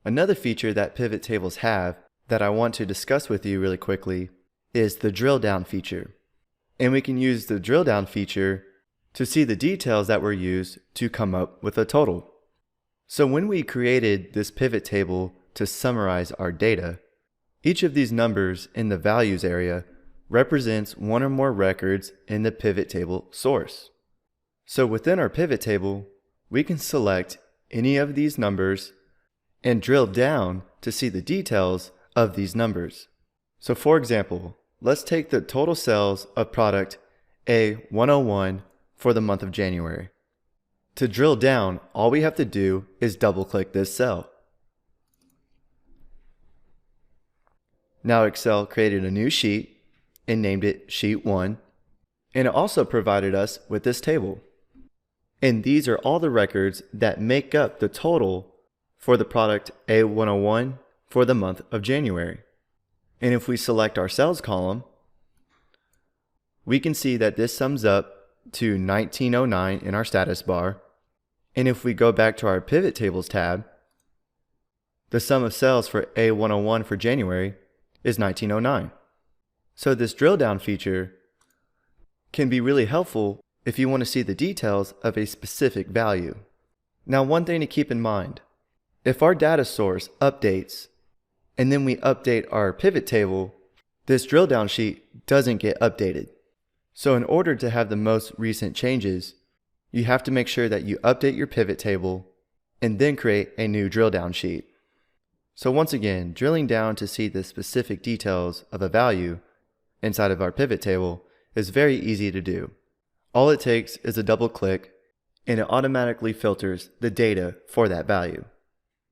Another feature that pivot tables have that I want to discuss with you really quickly is the drill down feature. And we can use the drill down feature to see the details that were used to come up with a total. So when we created this pivot table to summarize our data, each of these numbers in the values area represents one or more records in the pivot table source. So within our pivot table, we can select any of these numbers and drill down to see the details of these numbers. So for example, let's take the total sales of product A101 for the month of January. To drill down, all we have to do is double-click this cell. Now Excel created a new sheet and named it Sheet 1, and it also provided us with this table. And these are all the records that make up the total for the product A101 for the month of January. And if we select our sales column, we can see that this sums up to 1909 in our status bar. And if we go back to our Pivot Tables tab, the sum of sales for A101 for January is 1909. So this drill down feature can be really helpful if you want to see the details of a specific value. Now, one thing to keep in mind, if our data source updates and then we update our pivot table, this drill down sheet doesn't get updated. So in order to have the most recent changes, you have to make sure that you update your pivot table and then create a new drill down sheet. So once again, drilling down to see the specific details of a value inside of our pivot table is very easy to do. All it takes is a double click and it automatically filters the data for that value.